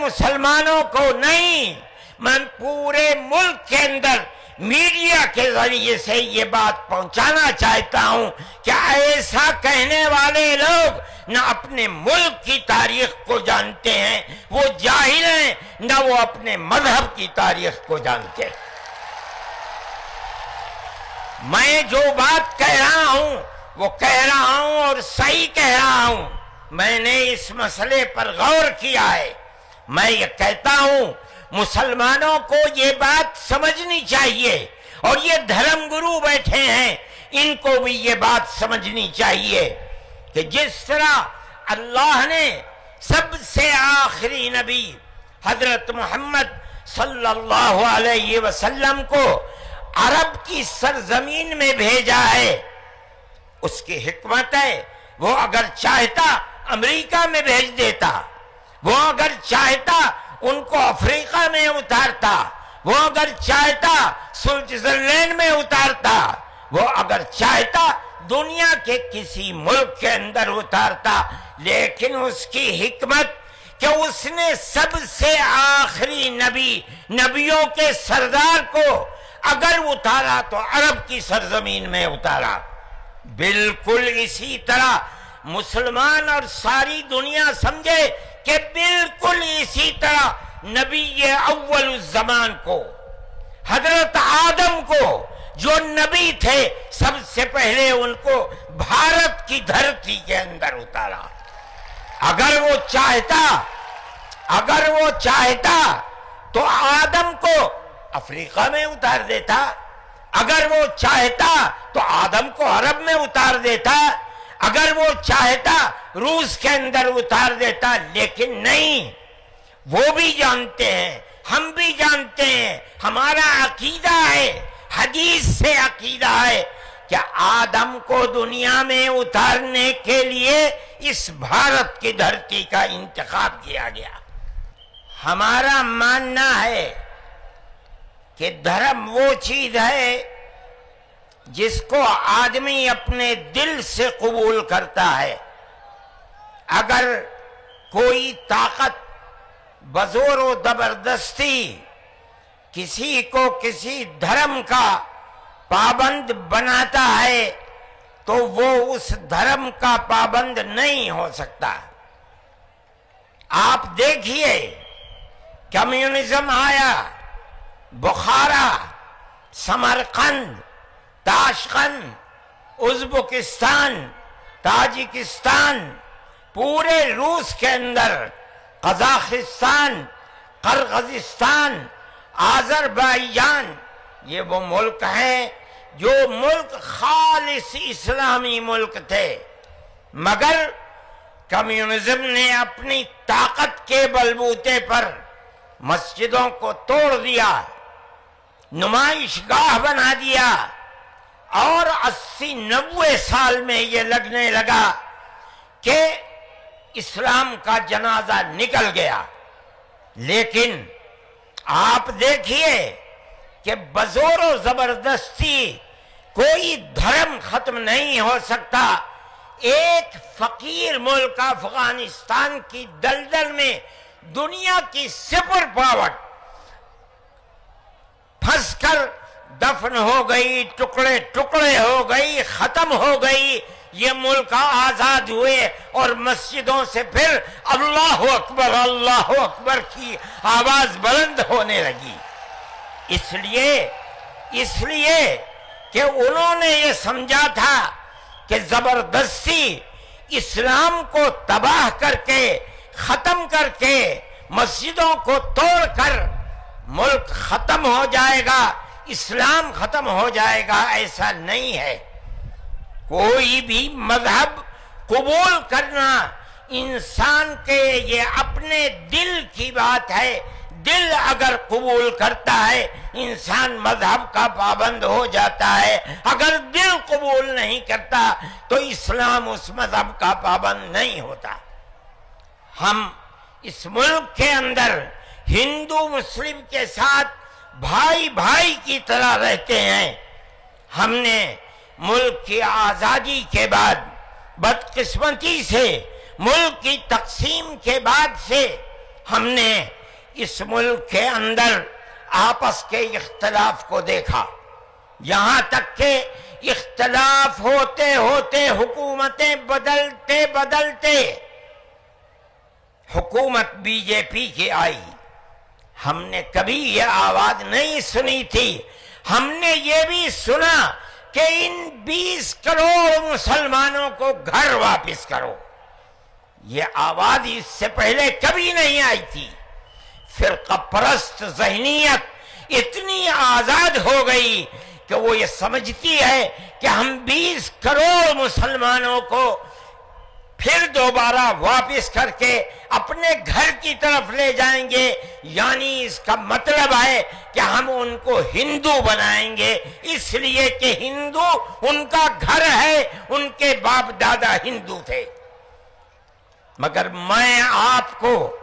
مسلمانوں کو نہیں، میں پورے ملک کے اندر میڈیا کے ذریعے سے یہ بات پہنچانا چاہتا ہوں کہ ایسا کہنے والے لوگ نہ اپنے ملک کی تاریخ کو جانتے ہیں، وہ جاہل ہیں، نہ وہ اپنے مذہب کی تاریخ کو جانتے ہیں۔ میں جو بات کہہ رہا ہوں وہ کہہ رہا ہوں اور صحیح کہہ رہا ہوں، میں نے اس مسئلے پر غور کیا ہے۔ میں یہ کہتا ہوں مسلمانوں کو یہ بات سمجھنی چاہیے، اور یہ دھرم گرو بیٹھے ہیں ان کو بھی یہ بات سمجھنی چاہیے کہ جس طرح اللہ نے سب سے آخری نبی حضرت محمد صلی اللہ علیہ وسلم کو عرب کی سرزمین میں بھیجا ہے، اس کی حکمت ہے وہ اگر چاہتا امریکہ میں بھیج دیتا، وہ اگر چاہتا ان کو افریقہ میں اتارتا، وہ اگر چاہتا سوئٹزرلینڈ میں اتارتا، وہ اگر چاہتا دنیا کے کسی ملک کے اندر اتارتا، لیکن اس کی حکمت کہ اس نے سب سے آخری نبی، نبیوں کے سردار کو اگر اتارا تو عرب کی سرزمین میں اتارا۔ بالکل اسی طرح مسلمان اور ساری دنیا سمجھے کہ بالکل اسی طرح نبی اول الزمان کو، حضرت آدم کو جو نبی تھے، سب سے پہلے ان کو بھارت کی دھرتی کے اندر اتارا۔ اگر وہ چاہتا تو آدم کو افریقہ میں اتار دیتا، اگر وہ چاہتا تو آدم کو عرب میں اتار دیتا، اگر وہ چاہتا روس کے اندر اتار دیتا، لیکن نہیں۔ وہ بھی جانتے ہیں، ہم بھی جانتے ہیں، ہمارا عقیدہ ہے، حدیث سے عقیدہ ہے کہ آدم کو دنیا میں اتارنے کے لیے اس بھارت کی دھرتی کا انتخاب کیا گیا۔ ہمارا ماننا ہے کہ دھرم وہ چیز ہے جس کو آدمی اپنے دل سے قبول کرتا ہے۔ اگر کوئی طاقت بزور و زبردستی کسی کو کسی دھرم کا پابند بناتا ہے تو وہ اس دھرم کا پابند نہیں ہو سکتا۔ آپ دیکھیے کمیونزم آیا، بخارا، سمرقند، تاشقند، ازبکستان، تاجکستان، پورے روس کے اندر، قزاقستان، قرغیزستان، آذربائیجان، یہ وہ ملک ہیں جو ملک خالص اسلامی ملک تھے، مگر کمیونزم نے اپنی طاقت کے بلبوتے پر مسجدوں کو توڑ دیا، نمائش گاہ بنا دیا، اور 80-90 سال میں یہ لگنے لگا کہ اسلام کا جنازہ نکل گیا۔ لیکن آپ دیکھیے کہ بزور و زبردستی کوئی دھرم ختم نہیں ہو سکتا۔ ایک فقیر ملک افغانستان کی دلدل میں دنیا کی سپر پاور پھنس کر دفن ہو گئی، ٹکڑے ٹکڑے ہو گئی، ختم ہو گئی۔ یہ ملک آزاد ہوئے اور مسجدوں سے پھر اللہ اکبر کی آواز بلند ہونے لگی۔ اس لیے کہ انہوں نے یہ سمجھا تھا کہ زبردستی اسلام کو تباہ کر کے، ختم کر کے، مسجدوں کو توڑ کر ملک ختم ہو جائے گا، اسلام ختم ہو جائے گا۔ ایسا نہیں ہے۔ کوئی بھی مذہب قبول کرنا انسان کے یہ اپنے دل کی بات ہے۔ دل اگر قبول کرتا ہے انسان مذہب کا پابند ہو جاتا ہے، اگر دل قبول نہیں کرتا تو اسلام اس مذہب کا پابند نہیں ہوتا۔ ہم اس ملک کے اندر ہندو مسلم کے ساتھ بھائی بھائی کی طرح رہتے ہیں۔ ہم نے ملک کی آزادی کے بعد بدقسمتی سے، ملک کی تقسیم کے بعد سے ہم نے اس ملک کے اندر آپس کے اختلاف کو دیکھا، یہاں تک کہ اختلاف ہوتے ہوتے حکومتیں بدلتے بدلتے حکومت بی جے پی کی آئی۔ ہم نے کبھی یہ آواز نہیں سنی تھی، ہم نے یہ بھی سنا کہ ان 20 کروڑ مسلمانوں کو گھر واپس کرو۔ یہ آواز اس سے پہلے کبھی نہیں آئی تھی۔ فرقہ پرست ذہنیت اتنی آزاد ہو گئی کہ وہ یہ سمجھتی ہے کہ ہم 20 کروڑ مسلمانوں کو پھر دوبارہ واپس کر کے اپنے گھر کی طرف لے جائیں گے، یعنی اس کا مطلب ہے کہ ہم ان کو ہندو بنائیں گے، اس لیے کہ ہندو ان کا گھر ہے، ان کے باپ دادا ہندو تھے۔ مگر میں آپ کو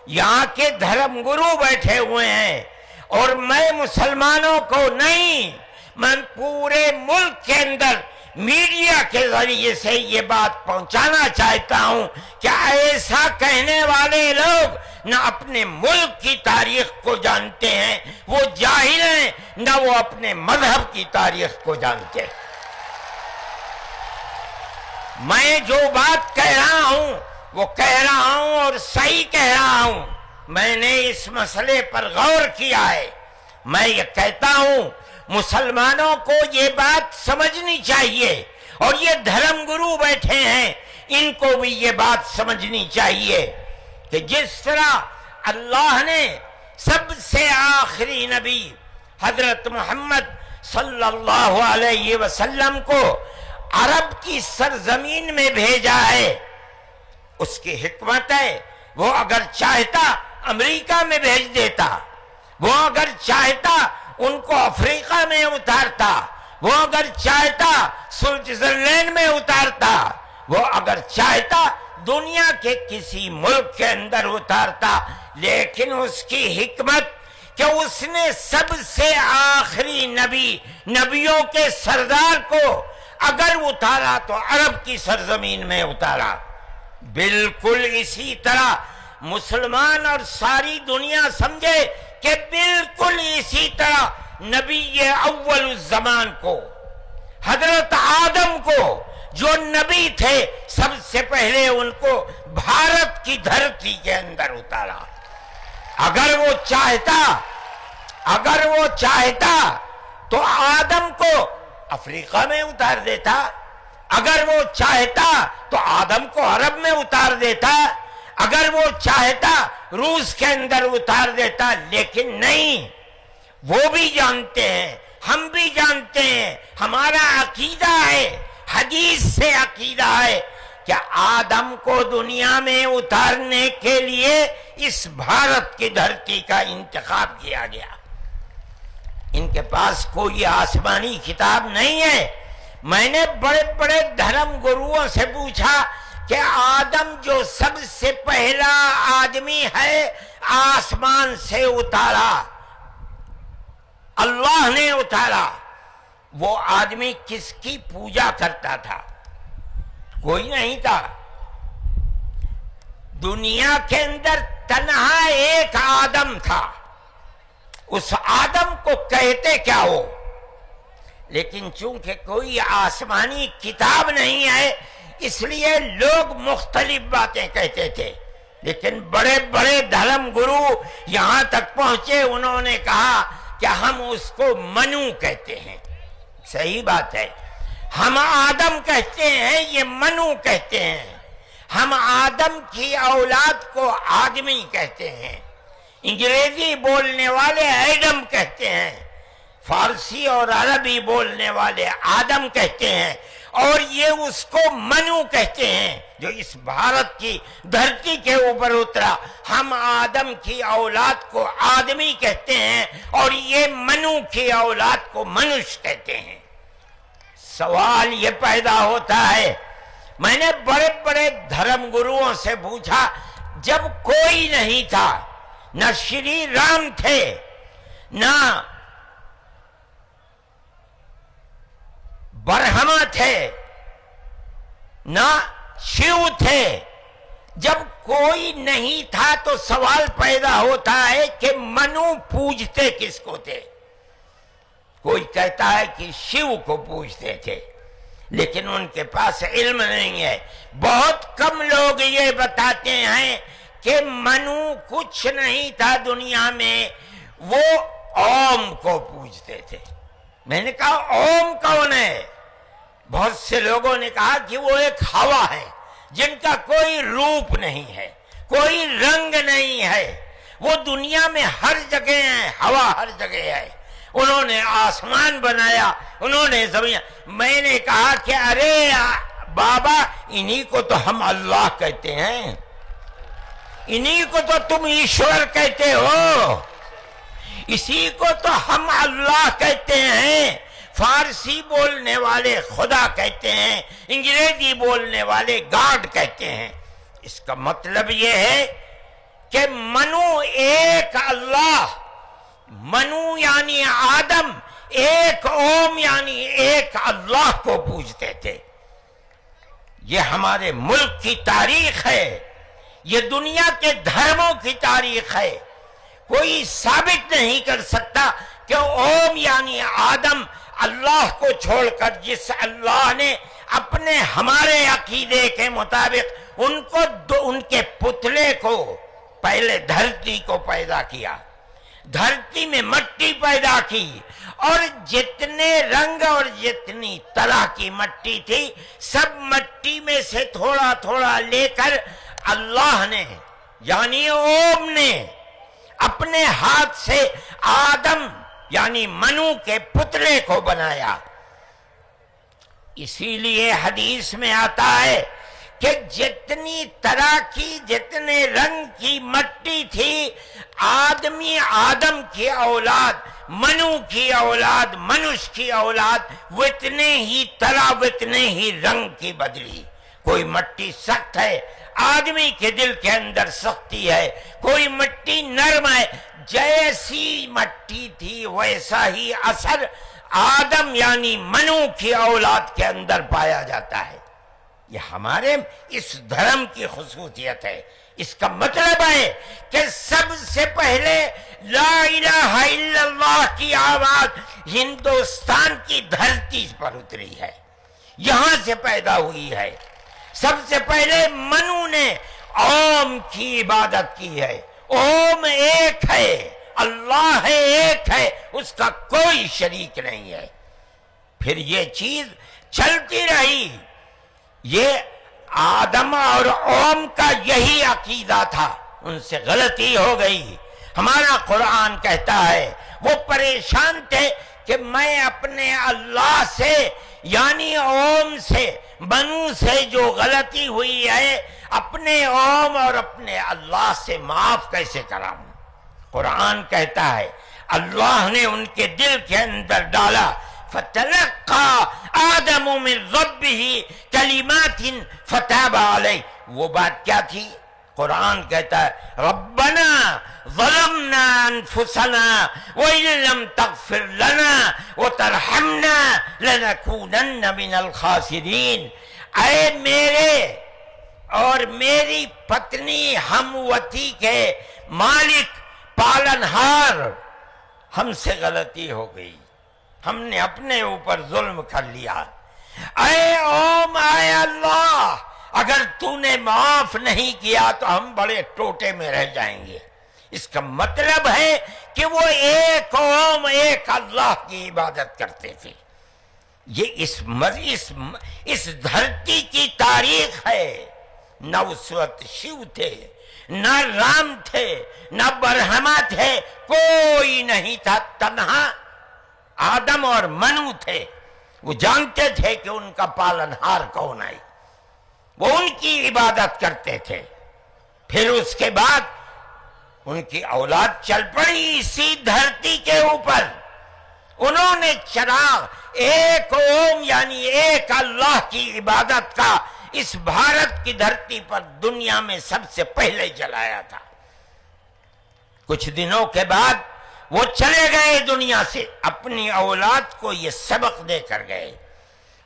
یہاں کے دھرم گرو بیٹھے ہوئے ہیں اور میں مسلمانوں کو نہیں، میں پورے ملک کے اندر میڈیا کے ذریعے سے یہ بات پہنچانا چاہتا ہوں کہ ایسا کہنے والے لوگ نہ اپنے ملک کی تاریخ کو جانتے ہیں، وہ جاہل ہیں، نہ وہ اپنے مذہب کی تاریخ کو جانتے ہیں۔ میں جو بات کہہ رہا ہوں وہ کہہ رہا ہوں اور صحیح کہہ رہا ہوں۔ میں نے اس مسئلے پر غور کیا ہے۔ میں یہ کہتا ہوں مسلمانوں کو یہ بات سمجھنی چاہیے، اور یہ دھرم گرو بیٹھے ہیں ان کو بھی یہ بات سمجھنی چاہیے کہ جس طرح اللہ نے سب سے آخری نبی حضرت محمد صلی اللہ علیہ وسلم کو عرب کی سرزمین میں بھیجا ہے، اس کی حکمت ہے وہ اگر چاہتا امریکہ میں بھیج دیتا، وہ اگر چاہتا ان کو افریقہ میں اتارتا، وہ اگر چاہتا سوئٹزرلینڈ میں اتارتا، وہ اگر چاہتا دنیا کے کسی ملک کے اندر اتارتا، لیکن اس کی حکمت کہ اس نے سب سے آخری نبی، نبیوں کے سردار کو اگر اتارا تو عرب کی سرزمین میں اتارا۔ بالکل اسی طرح مسلمان اور ساری دنیا سمجھے کہ بالکل اسی طرح نبی اول الزمان کو، حضرت آدم کو جو نبی تھے، سب سے پہلے ان کو بھارت کی دھرتی کے اندر اتارا۔ اگر وہ چاہتا تو آدم کو افریقہ میں اتار دیتا، اگر وہ چاہتا تو آدم کو عرب میں اتار دیتا، اگر وہ چاہتا روس کے اندر اتار دیتا، لیکن نہیں۔ وہ بھی جانتے ہیں، ہم بھی جانتے ہیں، ہمارا عقیدہ ہے، حدیث سے عقیدہ ہے کہ آدم کو دنیا میں اتارنے کے لیے اس بھارت کی دھرتی کا انتخاب کیا گیا۔ ان کے پاس کوئی آسمانی کتاب نہیں ہے۔ میں نے بڑے بڑے دھرم گروؤں سے پوچھا کہ آدم جو سب سے پہلا آدمی ہے آسمان سے اتارا، اللہ نے اتارا، وہ آدمی کس کی پوجا کرتا تھا؟ کوئی نہیں تھا۔ دنیا کے اندر تنہا ایک آدم تھا۔ اس آدم کو کہتے کیا ہو؟ لیکن چونکہ کوئی آسمانی کتاب نہیں ہے اس لیے لوگ مختلف باتیں کہتے تھے، لیکن بڑے بڑے دھرم گرو یہاں تک پہنچے، انہوں نے کہا کہ ہم اس کو منو کہتے ہیں۔ صحیح بات ہے، ہم آدم کہتے ہیں، یہ منو کہتے ہیں۔ ہم آدم کی اولاد کو آدمی کہتے ہیں، انگریزی بولنے والے ایڈم کہتے ہیں، فارسی اور عربی بولنے والے آدم کہتے ہیں، اور یہ اس کو منو کہتے ہیں جو اس بھارت کی دھرتی کے اوپر اترا۔ ہم آدم کی اولاد کو آدمی کہتے ہیں اور یہ منو کی اولاد کو منش کہتے ہیں۔ سوال یہ پیدا ہوتا ہے، میں نے بڑے بڑے دھرم گروؤں سے پوچھا، جب کوئی نہیں تھا، نہ شری رام تھے، نہ برہما تھے، نہ شیو تھے، جب کوئی نہیں تھا تو سوال پیدا ہوتا ہے کہ منو پوجتے کس کو تھے؟ کوئی کہتا ہے کہ شیو کو پوجتے تھے، لیکن ان کے پاس علم نہیں ہے۔ بہت کم لوگ یہ بتاتے ہیں کہ منو کچھ نہیں تھا دنیا میں، وہ اوم کو پوجتے تھے۔ میں نے کہا اوم کون ہے؟ بہت سے لوگوں نے کہا کہ وہ ایک ہوا ہے جن کا کوئی روپ نہیں ہے، کوئی رنگ نہیں ہے، وہ دنیا میں ہر جگہ ہے، ہوا ہر جگہ ہے۔ انہوں نے آسمان بنایا، انہوں نے زمین۔ میں نے کہا کہ ارے بابا، انہی کو تو ہم اللہ کہتے ہیں، انہی کو تو تم ایشور کہتے ہو، اسی کو تو ہم اللہ کہتے ہیں۔ فارسی بولنے والے خدا کہتے ہیں، انگریزی بولنے والے گاڈ کہتے ہیں۔ اس کا مطلب یہ ہے کہ منو ایک اللہ، منو یعنی آدم، ایک اوم یعنی ایک اللہ کو پوجتے تھے۔ یہ ہمارے ملک کی تاریخ ہے، یہ دنیا کے دھرموں کی تاریخ ہے۔ کوئی ثابت نہیں کر سکتا کہ اوم یعنی آدم اللہ کو چھوڑ کر، جس اللہ نے اپنے ہمارے عقیدے کے مطابق ان کے پتلے کو، پہلے دھرتی کو پیدا کیا، دھرتی میں مٹی پیدا کی، اور جتنے رنگ اور جتنی طرح کی مٹی تھی، سب مٹی میں سے تھوڑا تھوڑا لے کر اللہ نے یعنی اوم نے اپنے ہاتھ سے آدم یعنی منو کے پتلے کو بنایا۔ اسی لیے حدیث میں آتا ہے کہ جتنی طرح کی، جتنے رنگ کی مٹی تھی، آدم کی اولاد، منو کی اولاد، منش کی اولاد، وہ اتنے ہی طرح، وہ اتنے ہی رنگ کی بدلی۔ کوئی مٹی سخت ہے، آدمی کے دل کے اندر سختی ہے، کوئی مٹی نرم ہے۔ جیسی مٹی تھی ویسا ہی اثر آدم یعنی منو کی اولاد کے اندر پایا جاتا ہے۔ یہ ہمارے اس دھرم کی خصوصیت ہے۔ اس کا مطلب ہے کہ سب سے پہلے لا الہ الا اللہ کی آواز ہندوستان کی دھرتی پر اتری ہے، یہاں سے پیدا ہوئی ہے۔ سب سے پہلے منو نے اوم کی عبادت کی ہے۔ اوم ایک ہے، اللہ ہے، ایک ہے، اس کا کوئی شریک نہیں ہے۔ پھر یہ چیز چلتی رہی۔ یہ آدم اور اوم کا یہی عقیدہ تھا، ان سے غلطی ہو گئی۔ ہمارا قرآن کہتا ہے وہ پریشان تھے کہ میں اپنے اللہ سے یعنی اوم سے، منو سے جو غلطی ہوئی ہے، اپنے اوم اور اپنے اللہ سے معاف کیسے کراؤں؟ قرآن کہتا ہے اللہ نے ان کے دل کے اندر ڈالا، فَتَلَقَّى آدَمُ مِن رَبِّهِ كَلِمَاتٍ فَتَابَ عَلَيْهِ۔ وہ بات کیا تھی؟ قرآن کہتا ہے رَبَّنَا ظَلَمْنَا أَنفُسَنَا وَإِن لَّمْ تَغْفِرْ لَنَا وَتَرْحَمْنَا لَنَكُونَنَّ مِنَ الْخَاسِرِينَ۔ اے میرے اور میری پتنی ہموتی کے مالک، پالنہار، ہم سے غلطی ہو گئی، ہم نے اپنے اوپر ظلم کر لیا۔ اے اوم، اے اللہ، اگر تو نے معاف نہیں کیا تو ہم بڑے ٹوٹے میں رہ جائیں گے۔ اس کا مطلب ہے کہ وہ ایک اوم، ایک اللہ کی عبادت کرتے تھے۔ یہ اس دھرتی کی تاریخ ہے۔ نہ اس وقت شیو تھے، نہ رام تھے، نہ برہما تھے، کوئی نہیں تھا، تنہا آدم اور منو تھے۔ وہ جانتے تھے کہ ان کا پالنہار کون ہے، وہ ان کی عبادت کرتے تھے۔ پھر اس کے بعد ان کی اولاد چل پڑی اسی دھرتی کے اوپر، انہوں نے چراغ ایک اوم یعنی ایک اللہ کی عبادت کا اس بھارت کی دھرتی پر دنیا میں سب سے پہلے جلایا تھا۔ کچھ دنوں کے بعد وہ چلے گئے دنیا سے، اپنی اولاد کو یہ سبق دے کر گئے۔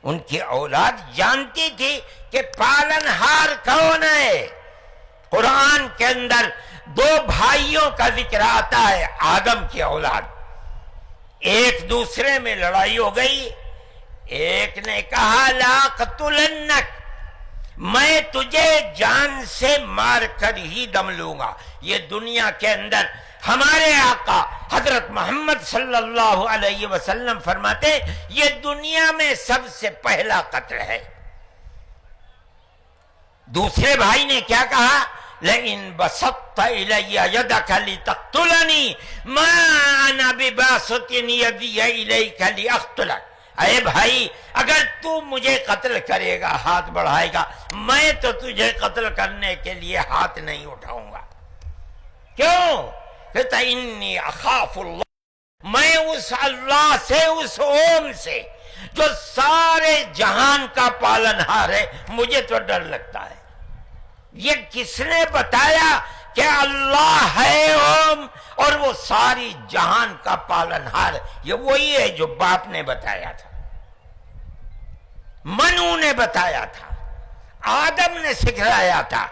ان کی اولاد جانتی تھی کہ پالنہار کون ہے۔ قرآن کے اندر دو بھائیوں کا ذکر آتا ہے، آدم کی اولاد، ایک دوسرے میں لڑائی ہو گئی، ایک نے کہا لا قتلنک، میں تجھے جان سے مار کر ہی دم لوں گا۔ یہ دنیا کے اندر ہمارے آقا حضرت محمد صلی اللہ علیہ وسلم فرماتے یہ دنیا میں سب سے پہلا قتل ہے۔ دوسرے بھائی نے کیا کہا؟ لئن بسطت الی یدک لتقتلنی ما انا بباسط یدی الیک لاقتلک، اے بھائی اگر تو مجھے قتل کرے گا، ہاتھ بڑھائے گا، میں تو تجھے قتل کرنے کے لیے ہاتھ نہیں اٹھاؤں گا۔ کیوں؟ کہتا انی اخاف اللہ، میں اس اللہ سے، اس اوم سے جو سارے جہان کا پالنہار ہے، مجھے تو ڈر لگتا ہے۔ یہ کس نے بتایا کہ اللہ ہے اوم اور وہ ساری جہان کا پالنہار؟ یہ وہی ہے جو باپ نے بتایا تھا، منو نے بتایا تھا، آدم نے سکھلایا تھا۔